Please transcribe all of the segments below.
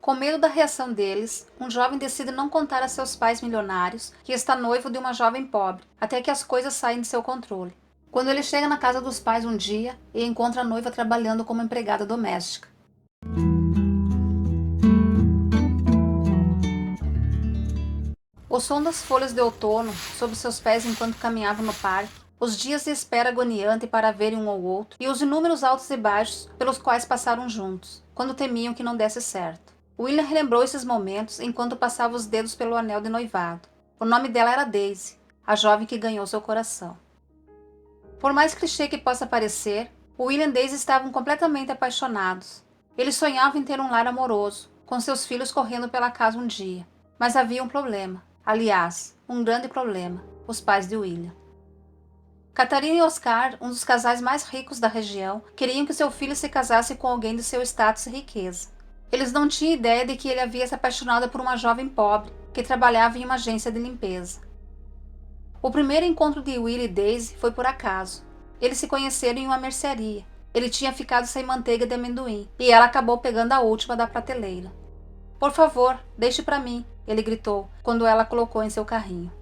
Com medo da reação deles, um jovem decide não contar a seus pais milionários que está noivo de uma jovem pobre, até que as coisas saem de seu controle. Quando ele chega na casa dos pais um dia e encontra a noiva trabalhando como empregada doméstica. O som das folhas de outono sob seus pés enquanto caminhavam no parque, os dias de espera agoniante para verem um ao outro e os inúmeros altos e baixos pelos quais passaram juntos, quando temiam que não desse certo. William relembrou esses momentos enquanto passava os dedos pelo anel de noivado. O nome dela era Daisy, a jovem que ganhou seu coração. Por mais clichê que possa parecer, William e Daisy estavam completamente apaixonados. Eles sonhavam em ter um lar amoroso, com seus filhos correndo pela casa um dia. Mas havia um problema. Aliás, um grande problema: os pais de William. Catarina e Oscar, um dos casais mais ricos da região, queriam que seu filho se casasse com alguém de seu status e riqueza. Eles não tinham ideia de que ele havia se apaixonado por uma jovem pobre, que trabalhava em uma agência de limpeza. O primeiro encontro de Will e Daisy foi por acaso. Eles se conheceram em uma mercearia. Ele tinha ficado sem manteiga de amendoim, e ela acabou pegando a última da prateleira. "Por favor, deixe para mim", ele gritou, quando ela colocou em seu carrinho.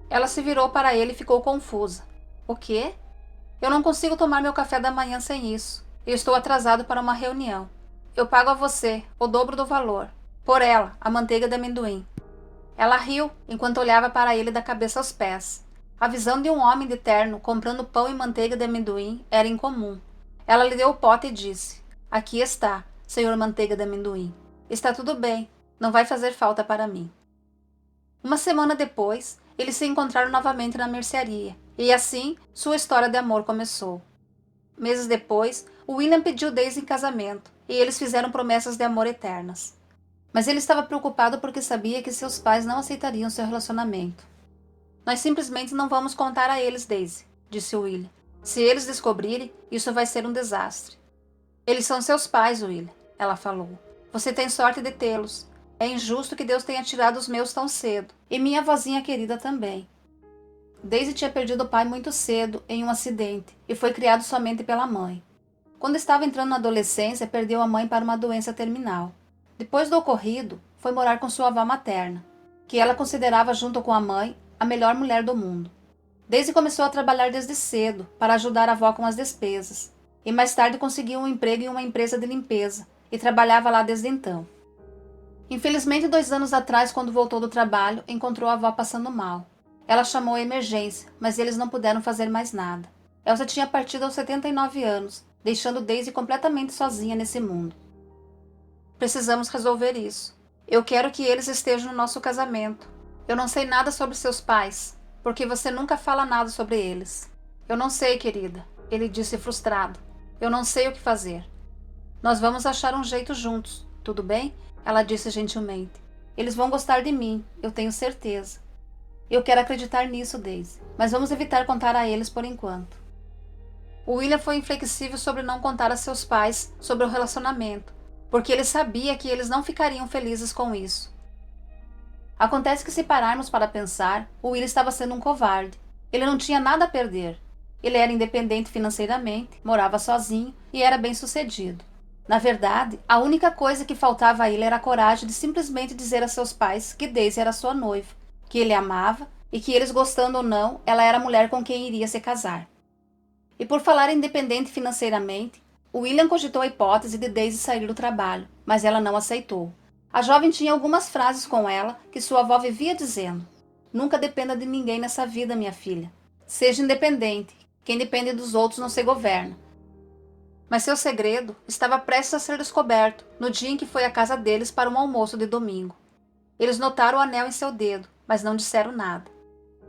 Ela se virou para ele e ficou confusa. "O quê?" "Eu não consigo tomar meu café da manhã sem isso. Eu estou atrasado para uma reunião. Eu pago a você o dobro do valor. Por ela, a manteiga de amendoim." Ela riu enquanto olhava para ele da cabeça aos pés. A visão de um homem de terno comprando pão e manteiga de amendoim era incomum. Ela lhe deu o pote e disse: "Aqui está, senhor manteiga de amendoim. Está tudo bem, não vai fazer falta para mim." Uma semana depois, eles se encontraram novamente na mercearia, e assim sua história de amor começou. Meses depois, William pediu Daisy em casamento, e eles fizeram promessas de amor eternas. Mas ele estava preocupado porque sabia que seus pais não aceitariam seu relacionamento. "Nós simplesmente não vamos contar a eles, Daisy", disse William. "Se eles descobrirem, isso vai ser um desastre." "Eles são seus pais, William", ela falou. "Você tem sorte de tê-los. É injusto que Deus tenha tirado os meus tão cedo, e minha vozinha querida também." Daisy tinha perdido o pai muito cedo em um acidente e foi criado somente pela mãe. Quando estava entrando na adolescência, perdeu a mãe para uma doença terminal. Depois do ocorrido, foi morar com sua avó materna, que ela considerava, junto com a mãe, a melhor mulher do mundo. Daisy começou a trabalhar desde cedo para ajudar a avó com as despesas, e mais tarde conseguiu um emprego em uma empresa de limpeza, e trabalhava lá desde então. Infelizmente, 2 anos atrás, quando voltou do trabalho, encontrou a avó passando mal. Ela chamou a emergência, mas eles não puderam fazer mais nada. Elsa tinha partido aos 79 anos, deixando Daisy completamente sozinha nesse mundo. "Precisamos resolver isso. Eu quero que eles estejam no nosso casamento. Eu não sei nada sobre seus pais, porque você nunca fala nada sobre eles." "Eu não sei, querida", ele disse frustrado. "Eu não sei o que fazer." "Nós vamos achar um jeito juntos, tudo bem?" ela disse gentilmente. "Eles vão gostar de mim, eu tenho certeza." "Eu quero acreditar nisso, Daisy, mas vamos evitar contar a eles por enquanto." O William foi inflexível sobre não contar a seus pais sobre o relacionamento, porque ele sabia que eles não ficariam felizes com isso. Acontece que, se pararmos para pensar, o William estava sendo um covarde. Ele não tinha nada a perder. Ele era independente financeiramente, morava sozinho e era bem-sucedido. Na verdade, a única coisa que faltava a ele era a coragem de simplesmente dizer a seus pais que Daisy era sua noiva, que ele amava e que, eles gostando ou não, ela era a mulher com quem iria se casar. E por falar em independente financeiramente, William cogitou a hipótese de Daisy sair do trabalho, mas ela não aceitou. A jovem tinha algumas frases com ela que sua avó vivia dizendo: "Nunca dependa de ninguém nessa vida, minha filha. Seja independente. Quem depende dos outros não se governa." Mas seu segredo estava prestes a ser descoberto no dia em que foi à casa deles para um almoço de domingo. Eles notaram o anel em seu dedo, mas não disseram nada.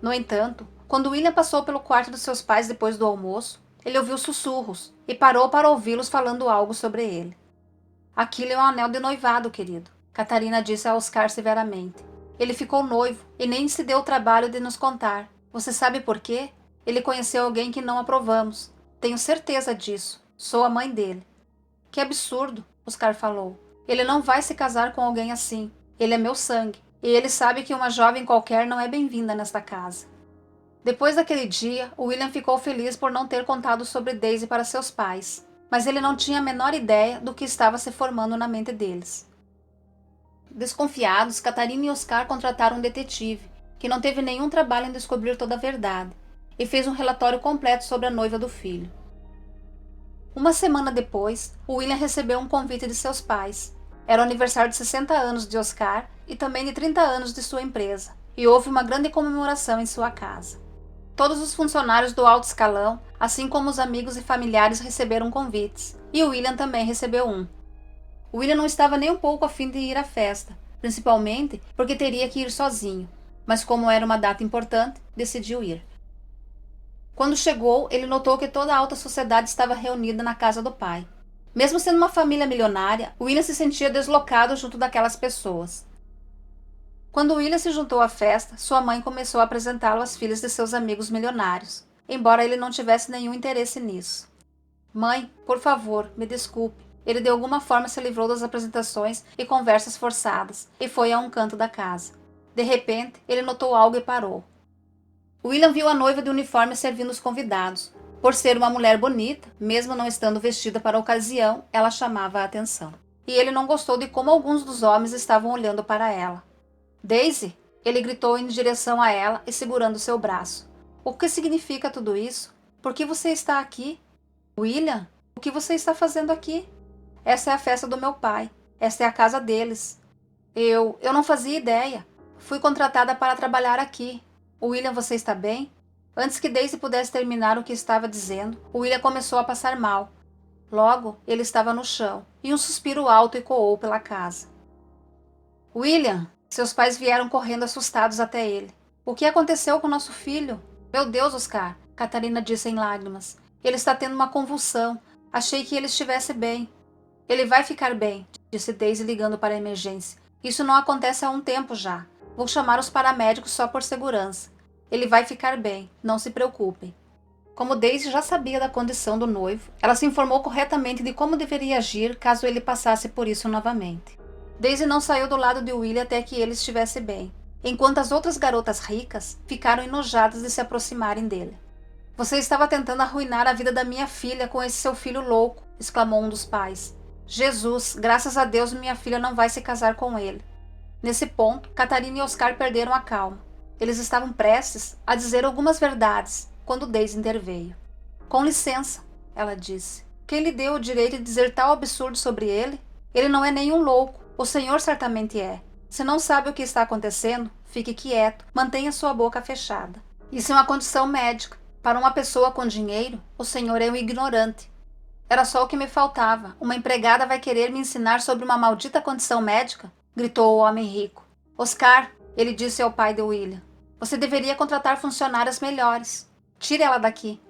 No entanto, quando William passou pelo quarto dos seus pais depois do almoço, ele ouviu sussurros e parou para ouvi-los falando algo sobre ele. "Aquilo é um anel de noivado, querido", Catarina disse a Oscar severamente. "Ele ficou noivo e nem se deu o trabalho de nos contar. Você sabe por quê? Ele conheceu alguém que não aprovamos. Tenho certeza disso. Sou a mãe dele." "Que absurdo", Oscar falou. "Ele não vai se casar com alguém assim. Ele é meu sangue, e ele sabe que uma jovem qualquer não é bem-vinda nesta casa." Depois daquele dia, William ficou feliz por não ter contado sobre Daisy para seus pais, mas ele não tinha a menor ideia do que estava se formando na mente deles. Desconfiados, Catarina e Oscar contrataram um detetive, que não teve nenhum trabalho em descobrir toda a verdade, e fez um relatório completo sobre a noiva do filho. Uma semana depois, o William recebeu um convite de seus pais. Era o aniversário de 60 anos de Oscar e também de 30 anos de sua empresa, e houve uma grande comemoração em sua casa. Todos os funcionários do alto escalão, assim como os amigos e familiares, receberam convites, e o William também recebeu um. O William não estava nem um pouco a fim de ir à festa, principalmente porque teria que ir sozinho, mas como era uma data importante, decidiu ir. Quando chegou, ele notou que toda a alta sociedade estava reunida na casa do pai. Mesmo sendo uma família milionária, William se sentia deslocado junto daquelas pessoas. Quando William se juntou à festa, sua mãe começou a apresentá-lo às filhas de seus amigos milionários, embora ele não tivesse nenhum interesse nisso. Mãe, por favor, me desculpe. Ele de alguma forma se livrou das apresentações e conversas forçadas e foi a um canto da casa. De repente, ele notou algo e parou. William viu a noiva de uniforme servindo os convidados. Por ser uma mulher bonita, mesmo não estando vestida para a ocasião, ela chamava a atenção. E ele não gostou de como alguns dos homens estavam olhando para ela. Daisy! Ele gritou em direção a ela e segurando seu braço. O que significa tudo isso? Por que você está aqui? William, o que você está fazendo aqui? Essa é a festa do meu pai. Esta é a casa deles. Eu não fazia ideia. Fui contratada para trabalhar aqui. William, você está bem? Antes que Daisy pudesse terminar o que estava dizendo, William começou a passar mal. Logo, ele estava no chão, e um suspiro alto ecoou pela casa. William! Seus pais vieram correndo assustados até ele. O que aconteceu com nosso filho? Meu Deus, Oscar! Catarina disse em lágrimas. Ele está tendo uma convulsão. Achei que ele estivesse bem. Ele vai ficar bem, disse Daisy ligando para a emergência. Isso não acontece há um tempo já. Vou chamar os paramédicos só por segurança. Ele vai ficar bem, não se preocupem. Como Daisy já sabia da condição do noivo, ela se informou corretamente de como deveria agir caso ele passasse por isso novamente. Daisy não saiu do lado de William até que ele estivesse bem, enquanto as outras garotas ricas ficaram enojadas de se aproximarem dele. Você estava tentando arruinar a vida da minha filha com esse seu filho louco, exclamou um dos pais. Jesus, graças a Deus minha filha não vai se casar com ele. Nesse ponto, Catarina e Oscar perderam a calma. Eles estavam prestes a dizer algumas verdades, quando Daisy interveio. Com licença, ela disse. Quem lhe deu o direito de dizer tal absurdo sobre ele? Ele não é nenhum louco. O senhor certamente é. Se não sabe o que está acontecendo, fique quieto, mantenha sua boca fechada. Isso é uma condição médica. Para uma pessoa com dinheiro, o senhor é um ignorante. Era só o que me faltava. Uma empregada vai querer me ensinar sobre uma maldita condição médica? Gritou o homem rico. Oscar, ele disse ao pai de William, você deveria contratar funcionárias melhores. Tire ela daqui.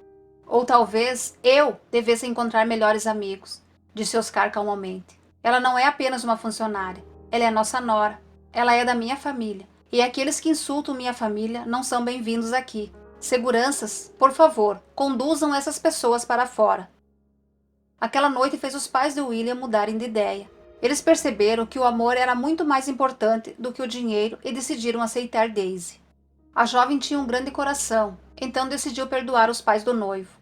Ou talvez eu devesse encontrar melhores amigos, disse Oscar calmamente. Ela não é apenas uma funcionária. Ela é nossa nora. Ela é da minha família. E aqueles que insultam minha família não são bem-vindos aqui. Seguranças, por favor, conduzam essas pessoas para fora. Aquela noite fez os pais de William mudarem de ideia. Eles perceberam que o amor era muito mais importante do que o dinheiro e decidiram aceitar Daisy. A jovem tinha um grande coração, então decidiu perdoar os pais do noivo.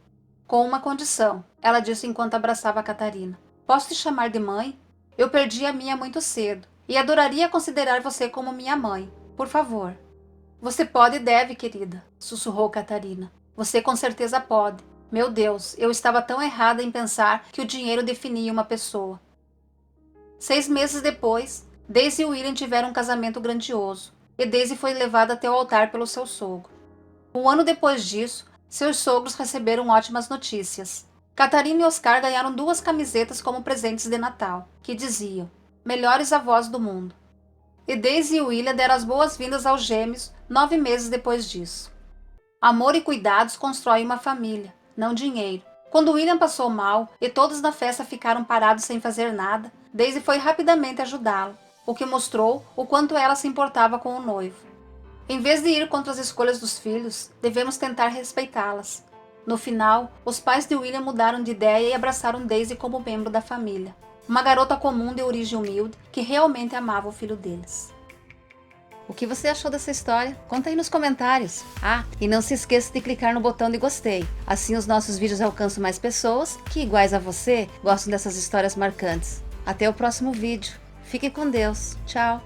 Com uma condição, ela disse enquanto abraçava a Catarina. Posso te chamar de mãe? Eu perdi a minha muito cedo e adoraria considerar você como minha mãe. Por favor. Você pode e deve, querida, sussurrou Catarina. Você com certeza pode. Meu Deus, eu estava tão errada em pensar que o dinheiro definia uma pessoa. 6 meses depois, Daisy e William tiveram um casamento grandioso, e Daisy foi levada até o altar pelo seu sogro. Um ano depois disso, seus sogros receberam ótimas notícias. Catarina e Oscar ganharam 2 camisetas como presentes de Natal, que diziam, melhores avós do mundo. E Daisy e William deram as boas-vindas aos gêmeos 9 meses depois disso. Amor e cuidados constroem uma família, não dinheiro. Quando William passou mal e todos na festa ficaram parados sem fazer nada, Daisy foi rapidamente ajudá-lo, o que mostrou o quanto ela se importava com o noivo. Em vez de ir contra as escolhas dos filhos, devemos tentar respeitá-las. No final, os pais de William mudaram de ideia e abraçaram Daisy como membro da família. Uma garota comum de origem humilde que realmente amava o filho deles. O que você achou dessa história? Conta aí nos comentários. Ah, e não se esqueça de clicar no botão de gostei. Assim os nossos vídeos alcançam mais pessoas que, iguais a você, gostam dessas histórias marcantes. Até o próximo vídeo. Fique com Deus. Tchau.